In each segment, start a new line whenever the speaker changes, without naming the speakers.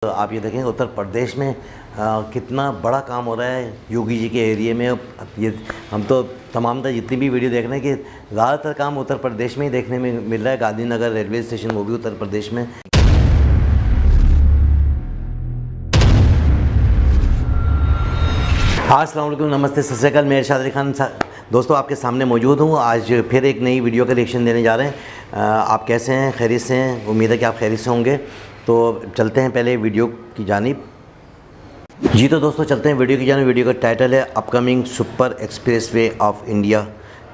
तो आप ये देखें उत्तर प्रदेश में कितना बड़ा काम हो रहा है योगी जी के एरिया में। ये हम तो तमाम जितनी भी वीडियो देख रहे हैं कि ज़्यादातर काम उत्तर प्रदेश में ही देखने में मिल रहा है। गांधीनगर रेलवे स्टेशन वो भी उत्तर प्रदेश में। अस्सलाम वालेकुम, नमस्ते, सत श्री अकाल। मैं इरशाद अली खान दोस्तों आपके सामने मौजूद हूँ। आज फिर एक नई वीडियो का रिएक्शन देने जा रहे हैं। आप कैसे हैं? खैरियत से हैं? उम्मीद है कि आप खैरियत से होंगे। तो चलते हैं पहले वीडियो की जानिब। जी तो दोस्तों चलते हैं वीडियो की जानिब। वीडियो का टाइटल है upcoming super expressway of India.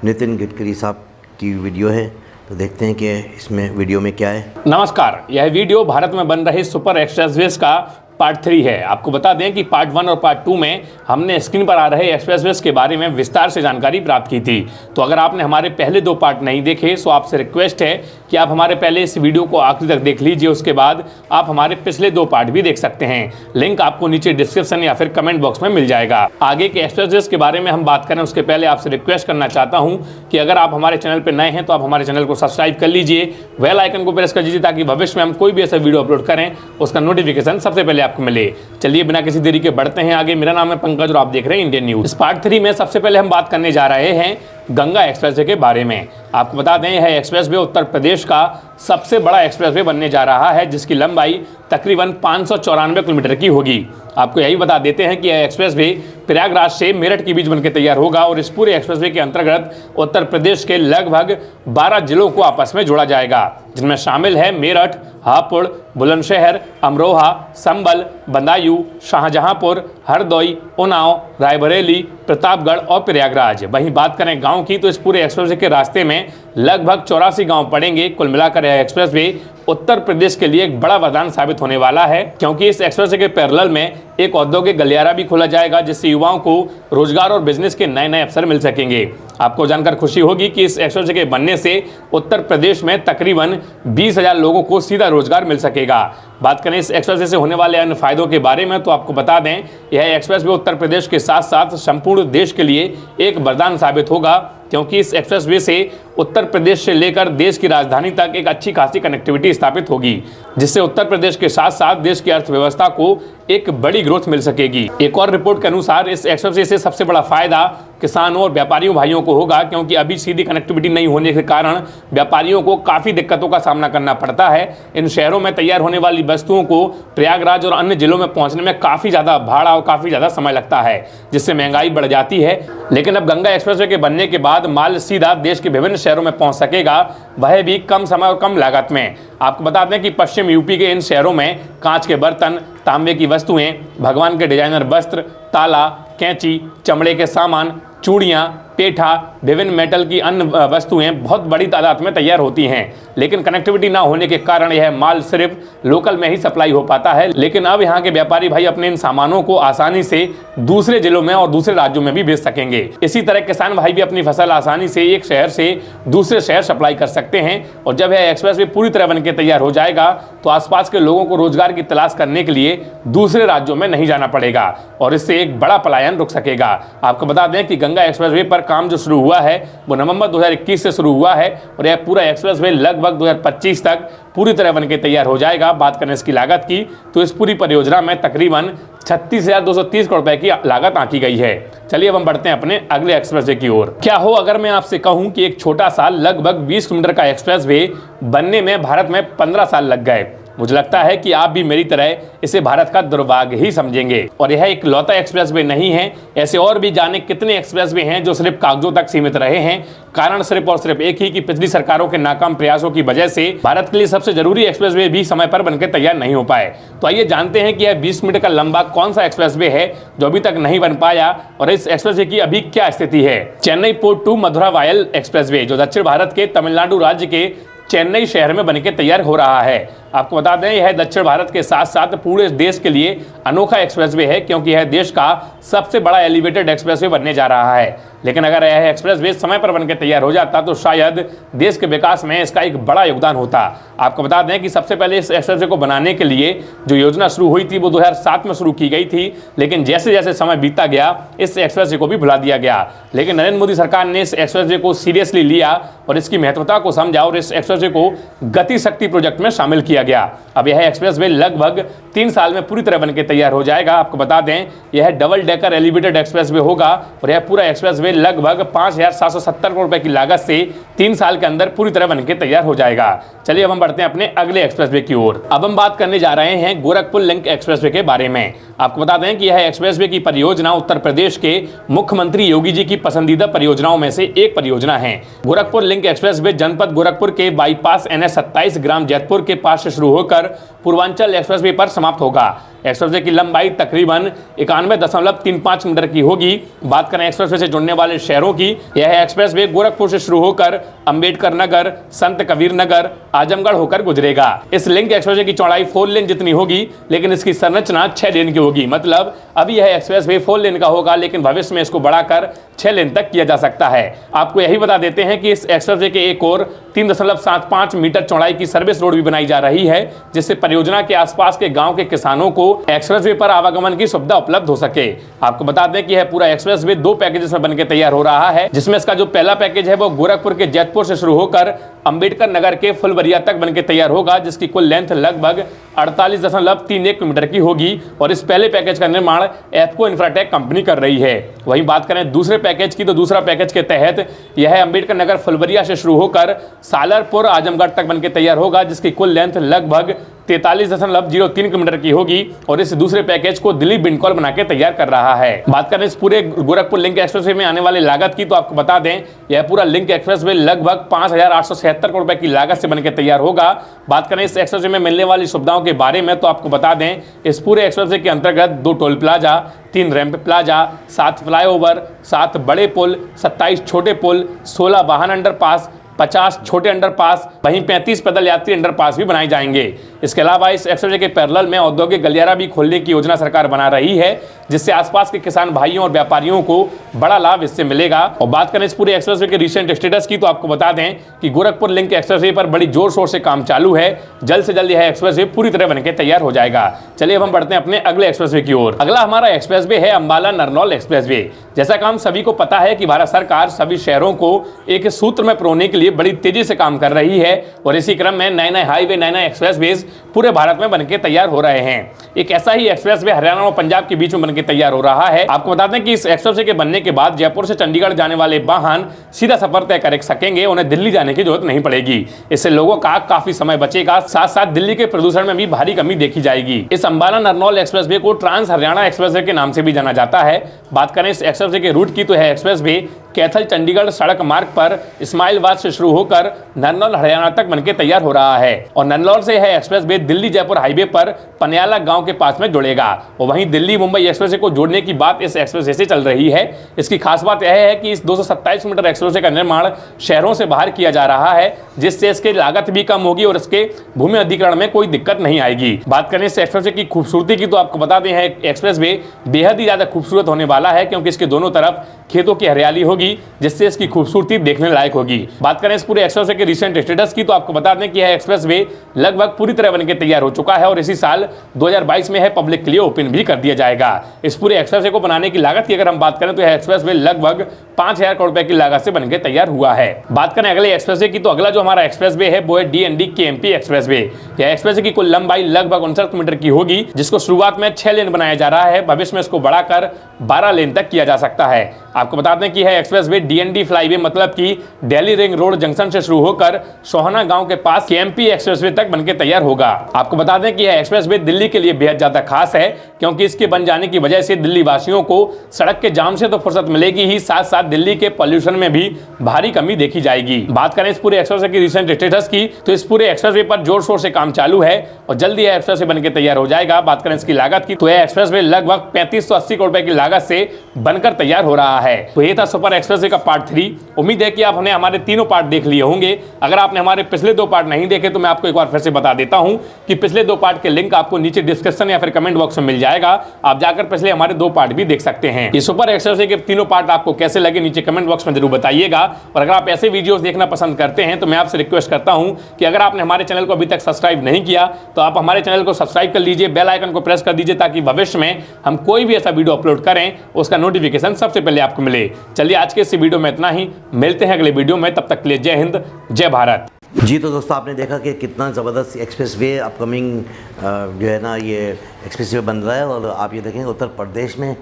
Nitin Gadkari साहब की वीडियो है, तो देखते हैं कि इसमें वीडियो में क्या है।
नमस्कार, यह वीडियो भारत में बन रहे सुपर एक्सप्रेसवेज का पार्ट 3 है। आपको बता दें कि पार्ट 1 और पार्ट 2 में हमने स्क्रीन पर आ रहे एक्सप्रेसवेज के बारे में विस्तार से जानकारी प्राप्त की थी। तो अगर आपने हमारे पहले 2 पार्ट नहीं देखे तो आपसे रिक्वेस्ट है कि आप हमारे पहले इस वीडियो को आखिरी तक देख लीजिए। उसके बाद आप हमारे पिछले 2 पार्ट भी देख सकते हैं। लिंक आपको नीचे डिस्क्रिप्शन या फिर कमेंट बॉक्स में मिल जाएगा। आगे के एक्सप्रेसवेज के बारे में हम बात करें उसके पहले आपसे रिक्वेस्ट करना चाहता हूँ कि अगर आप हमारे चैनल पर नए हैं तो आप हमारे चैनल को सब्सक्राइब कर लीजिए, बेल आइकन को प्रेस कर दीजिए ताकि भविष्य में हम कोई भी ऐसा वीडियो अपलोड करें उसका नोटिफिकेशन सबसे पहले आपको मिले। चलिए बिना किसी देरी के बढ़ते हैं आगे। मेरा नाम है पंकज और आप देख रहे हैं इंडियन न्यूज। इस पार्ट 3 में सबसे पहले हम बात करने जा रहे हैं गंगा एक्सप्रेसवे के बारे में। आपको बता दें यह एक्सप्रेसवे उत्तर प्रदेश का सबसे बड़ा एक्सप्रेसवे बनने जा रहा है, जिसकी लंबाई तकरीबन 594 किलोमीटर की होगी। आपको यही बता देते हैं कि यह एक्सप्रेसवे प्रयागराज से मेरठ के बीच बनकर तैयार होगा और इस पूरे एक्सप्रेसवे के अंतर्गत उत्तर प्रदेश के लगभग 12 जिलों को आपस में जोड़ा जाएगा, जिनमें शामिल है मेरठ, हापुड़, बुलंदशहर, अमरोहा, संबल, बदायूं, शाहजहांपुर, हरदोई, उन्नाव, रायबरेली, प्रतापगढ़ और प्रयागराज। वहीं बात करें गांव की तो इस पूरे एक्सप्रेसवे के रास्ते में लगभग 84 गांव पड़ेंगे। कुल मिलाकर यह एक्सप्रेसवे उत्तर प्रदेश के लिए एक बड़ा वरदान साबित होने वाला है, क्योंकि इस एक्सप्रेसवे के पैरेलल में एक औद्योगिक गलियारा भी खोला जाएगा, जिससे युवाओं को रोजगार और बिजनेस के नए नए अवसर मिल सकेंगे। आपको जानकर खुशी होगी कि इस एक्सप्रेसवे के बनने से उत्तर प्रदेश में तकरीबन 20,000 लोगों को सीधा रोजगार मिल सकेगा। बात करें इस एक्सप्रेसवे से होने वाले अन्य फायदों के बारे में तो आपको बता दें यह एक्सप्रेसवे उत्तर प्रदेश के साथ साथ संपूर्ण देश के लिए एक वरदान साबित होगा, क्योंकि इस एक्सप्रेसवे से उत्तर प्रदेश से लेकर देश की राजधानी तक एक अच्छी खासी कनेक्टिविटी स्थापित होगी, जिससे उत्तर प्रदेश के साथ साथ देश की अर्थव्यवस्था को एक बड़ी ग्रोथ मिल सकेगी। एक और रिपोर्ट के अनुसार इस एक्सप्रेसवे से सबसे बड़ा फायदा किसानों और व्यापारियों भाइयों को होगा, क्योंकि अभी सीधी कनेक्टिविटी नहीं होने के कारण व्यापारियों को काफ़ी दिक्कतों का सामना करना पड़ता है। इन शहरों में तैयार होने वाली वस्तुओं को प्रयागराज और अन्य जिलों में पहुंचने में काफ़ी ज़्यादा भाड़ा और काफ़ी ज़्यादा समय लगता है, जिससे महंगाई बढ़ जाती है। लेकिन अब गंगा एक्सप्रेसवे के बनने के बाद माल सीधा देश के विभिन्न शहरों में पहुँच सकेगा, वह भी कम समय और कम लागत में। आपको बता दें कि पश्चिम यूपी के इन शहरों में कांच के बर्तन, तांबे की वस्तुएं, भगवान के डिजाइनर वस्त्र, ताला, कैंची, चमड़े के सामान, चूड़ियाँ, पेठा, विभिन्न मेटल की अन्य वस्तुएं बहुत बड़ी तादाद में तैयार होती हैं। लेकिन कनेक्टिविटी ना होने के कारण यह माल सिर्फ लोकल में ही सप्लाई हो पाता है। लेकिन अब यहाँ के व्यापारी भाई अपने इन सामानों को आसानी से दूसरे जिलों में और दूसरे राज्यों में भी भेज सकेंगे। इसी तरह किसान भाई भी अपनी फसल आसानी से एक शहर से दूसरे शहर सप्लाई कर सकते हैं। और जब यह एक्सप्रेसवे पूरी तरह बनकर तैयार हो जाएगा तो आसपास के लोगों को रोजगार की तलाश करने के लिए दूसरे राज्यों में नहीं जाना पड़ेगा और इससे एक बड़ा पलायन रुक सकेगा। आपको बता दें कि गंगा एक्सप्रेसवे पर काम जो शुरू हुआ है वो नवंबर 2021 से शुरू हुआ है और यह पूरा एक्सप्रेसवे लगभग 2025 तक पूरी तरह बनकर तैयार हो जाएगा। बात करें इसकी लागत की तो इस पूरी परियोजना में तकरीबन 36,230 करोड़ रुपए की लागत आंकी गई है। चलिए अब हम बढ़ते हैं अपने अगले एक्सप्रेसवे की ओर। क्या हो अगर मैं आपसे कहूं कि एक छोटा सा लगभग 20 किलोमीटर का एक्सप्रेसवे बनने में भारत में 15 साल लग गए। मुझे लगता है कि आप भी मेरी तरह इसे भारत का दुर्भाग्य ही समझेंगे। और यह एक लौता एक्सप्रेसवे नहीं है, ऐसे और भी जाने कितने एक्सप्रेसवे हैं जो सिर्फ कागजों तक सीमित रहे हैं। कारण सिर्फ और सिर्फ एक ही कि पिछली सरकारों के नाकाम प्रयासों की वजह से भारत के लिए सबसे जरूरी एक्सप्रेसवे भी समय पर बनकर तैयार नहीं हो पाए। तो आइए जानते हैं कि यह 20 मीटर का लंबा कौन सा एक्सप्रेसवे है जो अभी तक नहीं बन पाया और इस एक्सप्रेसवे की अभी क्या स्थिति है। Chennai port to Maduravoyal expressway जो दक्षिण भारत के तमिलनाडु राज्य के चेन्नई शहर में बनकर तैयार हो रहा है। आपको बता दें यह दक्षिण भारत के साथ साथ पूरे देश के लिए अनोखा एक्सप्रेसवे है, क्योंकि यह देश का सबसे बड़ा एलिवेटेड एक्सप्रेसवे बनने जा रहा है। लेकिन अगर यह एक्सप्रेसवे समय पर बनकर तैयार हो जाता तो शायद देश के विकास में इसका एक बड़ा योगदान होता। आपको बता दें कि सबसे पहले इस एक्सप्रेसवे को बनाने के लिए जो योजना शुरू हुई थी वो 2007 में शुरू की गई थी, लेकिन जैसे जैसे समय बीतता गया इस एक्सप्रेसवे को भी भुला दिया गया। लेकिन नरेंद्र मोदी सरकार ने इस एक्सप्रेसवे को सीरियसली लिया और इसकी महत्वता को समझा और इस एक्सप्रेसवे को गति शक्ति प्रोजेक्ट में शामिल किया गया। अब यह एक्सप्रेसवे लगभग 3 साल में पूरी तरह बनकर तैयार हो जाएगा। आपको बता दें यह डबल डेकर एलिवेटेड एक्सप्रेसवे होगा और यह पूरा एक्सप्रेसवे लगभग 5,770 करोड़ रुपए की लागत से 3 साल के अंदर पूरी तरह बनकर तैयार हो जाएगा। चलिए अब हम बढ़ते हैं अपने अगले एक्सप्रेसवे की ओर। अब हम बात करने जा रहे हैं गोरखपुर लिंक एक्सप्रेसवे के बारे में। आपको बता दें कि यह एक्सप्रेसवे की परियोजना उत्तर प्रदेश के मुख्यमंत्री योगी जी की पसंदीदा परियोजनाओं में से एक परियोजना है। गोरखपुर लिंक एक्सप्रेसवे जनपद गोरखपुर के बाईपास NH27 ग्राम जैतपुर के पास से शुरू होकर पूर्वांचल एक्सप्रेसवे पर समाप्त होगा। एक्सप्रेसवे की लंबाई तकरीबन 91.35 मीटर की होगी। बात करें एक्सप्रेसवे से जुड़ने वाले शहरों की, यह एक्सप्रेसवे गोरखपुर से शुरू होकर अंबेडकर नगर, संत कबीर नगर, आजमगढ़ होकर गुजरेगा। इस लिंक एक्सप्रेसवे की चौड़ाई 4 लेन जितनी होगी, लेकिन इसकी संरचना 6 लेन की होगी। मतलब अभी यह एक्सप्रेसवे 4 लेन का होगा, लेकिन भविष्य में इसको बढ़ाकर 6 लेन तक किया जा सकता है। आपको यही बता देते हैं कि इस एक्सप्रेसवे के एक और 3.75 मीटर चौड़ाई की सर्विस रोड भी बनाई जा रही है, जिससे परियोजना के आसपास के गांव के किसानों को एक्सप्रेसवे पर आवागमन की सुविधा उपलब्ध हो सके। आपको बता दें कि यह पूरा एक्सप्रेसवे 2 पैकेजेस में बनकर तैयार हो रहा है, जिसमें इसका जो पहला पैकेज है वो गोरखपुर के जैतपुर से शुरू होकर अंबेडकर नगर के फुलवरिया तक बनकर तैयार होगा, जिसकी कुल लेंथ लगभग 48.31 किलोमीटर की होगी और इस पहले पैकेज का निर्माण एफको इंफ्राटेक कंपनी कर रही है। वहीं बात करें दूसरे पैकेज की, तो दूसरा पैकेज के तहत यह अंबेडकर नगर फुलवरिया से शुरू होकर सालरपुर आजमगढ़ तक बनकर तैयार होगा, जिसकी कुल लेंथ लगभग 43.03 किलोमीटर की होगी और इस दूसरे पैकेज को दिल्ली बिंडकॉल बना के तैयार कर रहा है। बात करें इस पूरे गोरखपुर लिंक एक्सप्रेसवे में आने वाली लागत की, तो आपको बता दें यह पूरा लिंक एक्सप्रेसवे लगभग 5,876 करोड़ रुपए की लागत से बनकर तैयार होगा। बात करें इस एक्सप्रेसवे में मिलने वाली सुविधाओं के बारे में, तो आपको बता दें इस पूरे एक्सप्रेसवे के अंतर्गत 2 toll plaza, 3 ramp plaza, 7 flyover, 7 बड़े पुल, 27 छोटे पुल, 16 वाहन अंडरपास, 50 छोटे अंडरपास, वहीं 35 पैदल यात्री अंडरपास भी बनाए जाएंगे। इसके अलावा इस एक्सप्रेसवे के पैरेलल में औद्योगिक गलियारा भी खोलने की योजना सरकार बना रही है, जिससे आसपास के किसान भाइयों और व्यापारियों को बड़ा लाभ इससे मिलेगा। और बात करें इस पूरे एक्सप्रेसवे के रिसेंट स्टेटस की, तो आपको बता दें कि गोरखपुर लिंक एक्सप्रेसवे पर बड़ी जोर शोर से काम चालू है। जल्द से जल्द यह एक्सप्रेसवे पूरी तरह बनकर तैयार हो जाएगा। चलिए अब हम बढ़ते हैं अपने अगले एक्सप्रेसवे की ओर। अगला हमारा एक्सप्रेसवे है अंबाला नरनौल एक्सप्रेसवे। जैसा कि हम सभी को पता है कि भारत सरकार सभी शहरों को एक सूत्र में पिरोने के लिए बड़ी तेजी से काम कर रही है और इसी क्रम में नए-नए हाईवे, नए-नए एक्सप्रेसवेज पूरे भारत में बनके तैयार हो रहे हैं। एक ऐसा ही एक्सप्रेसवे हरियाणा और पंजाब के बीच में बनके तैयार हो रहा है। आपको बता दें कि इस एक्सप्रेसवे के बनने के बाद जयपुर से चंडीगढ़ जाने वाले वाहन सीधा सफर तय कर सकेंगे, उन्हें दिल्ली जाने की जरूरत नहीं पड़ेगी। इससे लोगों का काफी समय बचेगा, साथ साथ दिल्ली के प्रदूषण में भी भारी कमी देखी जाएगी। इस अंबाला नरनौल एक्सप्रेसवे को ट्रांस हरियाणा एक्सप्रेसवे के नाम से भी जाना जाता है। बात करें इस एक्सप्रेसवे के रूट की, तो है एक्सप्रेसवे कैथल चंडीगढ़ सड़क मार्ग पर इस्माइलवाद से शुरू होकर नरनौल हरियाणा तक बनके तैयार हो रहा है और नरनौल से यह एक्सप्रेसवे दिल्ली जयपुर हाईवे पर पनियाला गांव के पास में जुड़ेगा। और वहीं दिल्ली मुंबई एक्सप्रेसवे को जोड़ने की बात इस एक्सप्रेसवे से चल रही है। इसकी खास बात यह है कि इस 227 मीटर एक्सप्रेसवे का निर्माण शहरों से बाहर किया जा रहा है, जिससे इसकी लागत भी कम होगी और इसके भूमि अधिग्रहण में कोई दिक्कत नहीं आएगी। बात करें इस एक्सप्रेसवे की खूबसूरती की, तो आपको बता दें एक्सप्रेसवे बेहद ही ज्यादा खूबसूरत होने वाला है, क्योंकि इसके दोनों तरफ खेतों की हरियाली होगी, जिससे इसकी खूबसूरती देखने लायक होगी। बात करें इस पूरे एक्सप्रेसवे के रिसेंट स्टेटस की, तो आपको बता दें कि यह एक्सप्रेसवे लगभग पूरी तरह बनकर तैयार हो चुका है और इसी साल 2022 में यह पब्लिक के लिए ओपन भी कर दिया जाएगा। इस पूरे एक्सप्रेसवे को बनाने की लागत की अगर हम बात करें, तो यह एक्सप्रेसवे लगभग 5,000 करोड़ रुपए की लागत से बनकर तैयार हुआ है। बात करें अगले एक्सप्रेसवे की, तो अगला जो हमारा एक्सप्रेसवे है वो है DND KMP एक्सप्रेसवे। यह एक्सप्रेसवे की कुल लंबाई लगभग 59 मीटर की होगी, जिसको शुरुआत में 6 लेन बनाया जा रहा है। भविष्य में इसको बढ़ाकर 12 लेन तक किया जा सकता है। आपको बता दें कि यह एक्सप्रेसवे DND फ्लाईवे मतलब कि दिल्ली रिंग रोड जंक्शन से शुरू होकर सोहना गांव के पास KMP एक्सप्रेसवे तक बनकर तैयार होगा। आपको बता दें कि यह एक्सप्रेसवे दिल्ली के लिए बेहद ज्यादा खास है, क्योंकि इसके बन जाने की वजह से दिल्ली वासियों को सड़क के जाम से तो फुर्सत मिलेगी ही, साथ साथ दिल्ली के पॉल्यूशन में भी भारी कमी देखी जाएगी। बात करें इस पूरे एक्सप्रेसवे की रिसेंट स्टेटस की, तो इस पूरे एक्सप्रेसवे पर जोर शोर से काम चालू है और जल्दी यह एक्सप्रेसवे बनकर तैयार हो जाएगा। बात करें इसकी लागत की, तो यह एक्सप्रेसवे लगभग 3580 करोड़ रुपए की लागत से बनकर तैयार हो रहा है। तो ये था सुपर एक्सप्रेसवे का पार्ट 3। उम्मीद है कि आपने हमारे तीनों पार्ट देख लिए होंगे। अगर आपने हमारे पिछले 2 पार्ट नहीं देखे, तो मैं आपको एक बार फिर से बता देता हूं कि पिछले 2 पार्ट के लिंक आपको नीचे डिस्क्रिप्शन या फिर कमेंट बॉक्स में मिल जाएगा। आप जाकर पिछले हमारे 2 पार्ट भी देख सकते हैं। ये सुपर एक्सप्रेसवे के तीनों पार्ट आपको कैसे लगे करके नीचे कमेंट बॉक्स में जरूर बताइएगा। और अगर आप ऐसे वीडियोस देखना पसंद करते हैं तो मैं आपसे रिक्वेस्ट करता हूं कि अगर आपने हमारे चैनल को अभी तक सब्सक्राइब नहीं किया तो आप हमारे चैनल को सब्सक्राइब कर लीजिए, बेल आइकन को प्रेस कर दीजिए, ताकि भविष्य में हम कोई भी ऐसा वीडियो अपलोड करें उसका नोटिफिकेशन सबसे पहले आपको मिले। चलिए आज के इस वीडियो में इतना ही, मिलते हैं अगले वीडियो में, तब तक के लिए जय हिंद, जय भारत।
जी तो दोस्तों आपने देखा कि कितना ज़बरदस्त एक्सप्रेसवे अपकमिंग जो है ना ये एक्सप्रेसवे बन रहा है। और आप ये देखेंगे उत्तर प्रदेश में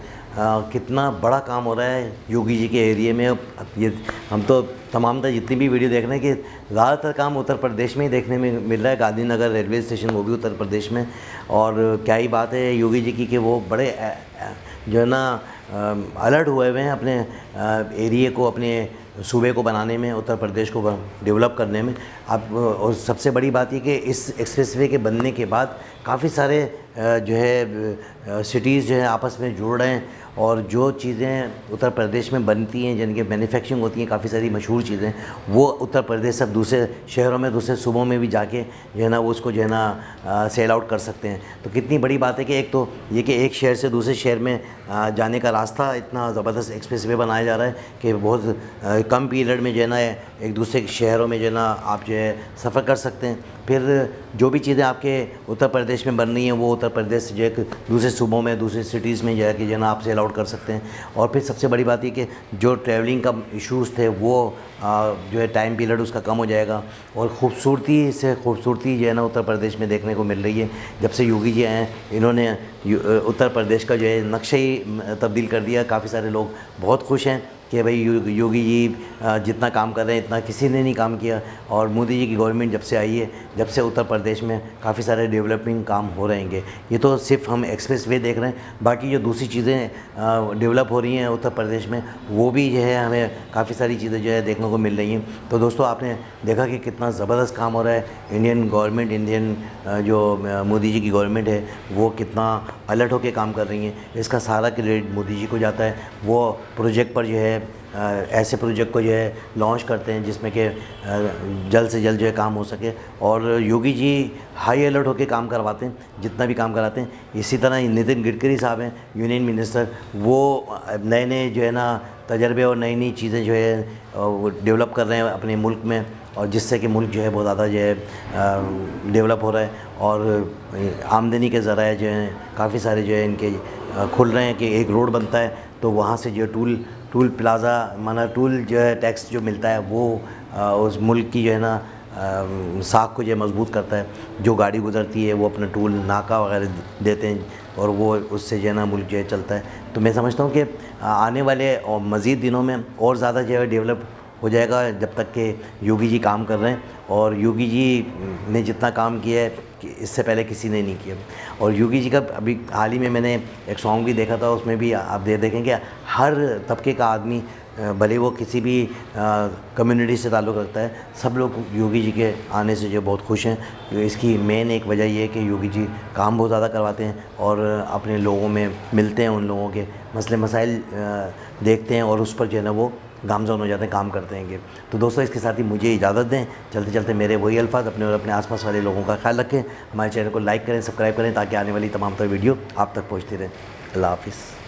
कितना बड़ा काम हो रहा है योगी जी के एरिया में। ये हम तो तमाम जितनी भी वीडियो देख रहे हैं कि ज़्यादातर काम उत्तर प्रदेश में ही देखने में मिल रहा है। गांधीनगर रेलवे स्टेशन वो भी उत्तर प्रदेश में। और क्या ही बात है योगी जी की कि वो बड़े जो है ना अलर्ट हुए हैं अपने एरिया को, अपने सूबे को बनाने में, उत्तर प्रदेश को डेवलप करने में। अब और सबसे बड़ी बात ये कि इस एक्सप्रेसवे के बनने के बाद काफ़ी सारे जो है सिटीज़ जो है आपस में जुड़ रहे हैं। और जो चीज़ें उत्तर प्रदेश में बनती हैं, जिनके मैन्युफैक्चरिंग होती हैं, काफ़ी सारी मशहूर चीज़ें, वो उत्तर प्रदेश सब दूसरे शहरों में, दूसरे सूबों में भी जाके जो है ना वो उसको जो है ना सेल आउट कर सकते हैं। तो कितनी बड़ी बात है कि एक तो ये कि एक शहर से दूसरे शहर में जाने का रास्ता इतना ज़बरदस्त एक्सप्रेसवे बनाया जा रहा है कि बहुत कम पीरियड में जो है ना एक दूसरे शहरों में जो है ना आप जो है सफ़र कर सकते हैं। फिर जो भी चीज़ें आपके उत्तर प्रदेश में बन रही हैं वो उत्तर प्रदेश से जो है दूसरे सूबों में, दूसरे सिटीज़ में जाके जो है ना आप सेल आउट कर सकते हैं। और फिर सबसे बड़ी बात ये कि जो ट्रैवलिंग का इश्यूज़ थे वो जो है टाइम पीरियड उसका कम हो जाएगा। और खूबसूरती से खूबसूरती जो है ना उत्तर प्रदेश में देखने को मिल रही है। जब से योगी जी आए हैं इन्होंने उत्तर प्रदेश का जो है नक्शा ही तब्दील कर दिया। काफ़ी सारे लोग बहुत खुश हैं कि भाई योगी जी जितना काम कर रहे हैं इतना किसी ने नहीं काम किया। और मोदी जी की गवर्नमेंट जब से आई है, जब से उत्तर प्रदेश में काफ़ी सारे डेवलपिंग काम हो रहेंगे। ये तो सिर्फ हम एक्सप्रेसवे देख रहे हैं, बाकी जो दूसरी चीज़ें डेवलप हो रही हैं उत्तर प्रदेश में वो भी जो है हमें काफ़ी सारी चीज़ें जो है देखने को मिल रही हैं। तो दोस्तों आपने देखा कि कितना ज़बरदस्त काम हो रहा है। इंडियन गवर्नमेंट, इंडियन जो मोदी जी की गवर्नमेंट है वो कितना अलर्ट होकर काम कर रही है। इसका सारा क्रेडिट मोदी जी को जाता है। वो प्रोजेक्ट पर जो है ऐसे प्रोजेक्ट को जो है लॉन्च करते हैं जिसमें कि जल्द से जल्द जो है काम हो सके। और योगी जी हाई अलर्ट होकर काम करवाते हैं, जितना भी काम कराते हैं। इसी तरह नितिन गडकरी साहब हैं यूनियन मिनिस्टर, वो नए नए जो है ना तजर्बे और नई नई चीज़ें जो है वो डेवलप कर रहे हैं अपने मुल्क में। और जिससे कि मुल्क जो है बहुत ज़्यादा जो है डेवलप हो रहा है। और आमदनी के ज़राए जो हैं काफ़ी सारे जो है इनके खुल रहे हैं कि एक रोड बनता है तो वहाँ से जो टूल प्लाज़ा माना टूल जो है टैक्स जो मिलता है वो उस मुल्क की जो है ना साख को जो है मजबूत करता है। जो गाड़ी गुजरती है वो अपना टूल नाका वगैरह देते हैं और वो उससे जो है ना मुल्क जो है चलता है। तो मैं समझता हूँ कि आने वाले और मज़ीद दिनों में और ज़्यादा जो है डेवलप हो जाएगा जब तक कि योगी जी काम कर रहे हैं। और योगी जी ने जितना काम किया है कि इससे पहले किसी ने नहीं किया। और योगी जी का अभी हाल ही में मैंने एक सॉन्ग भी देखा था, उसमें भी आप देखेंगे हर तबके का आदमी, भले वो किसी भी कम्युनिटी से ताल्लुक़ रखता है, सब लोग योगी जी के आने से जो बहुत खुश हैं। तो इसकी मेन एक वजह ये है कि योगी जी काम बहुत ज़्यादा करवाते हैं और अपने लोगों में मिलते हैं, उन लोगों के मसले मसाइल देखते हैं और उस पर जो है ना वो गामज़न हो जाते हैं, काम करते हैं। तो दोस्तों इसके साथ ही मुझे इजाज़त दें। चलते चलते मेरे वही अल्फाज अपने और अपने आसपास वाले लोगों का ख्याल रखें। हमारे चैनल को लाइक करें, सब्सक्राइब करें ताकि आने वाली तमाम तर वीडियो आप तक पहुँचती रहे। अल्लाह हाफ़िज़।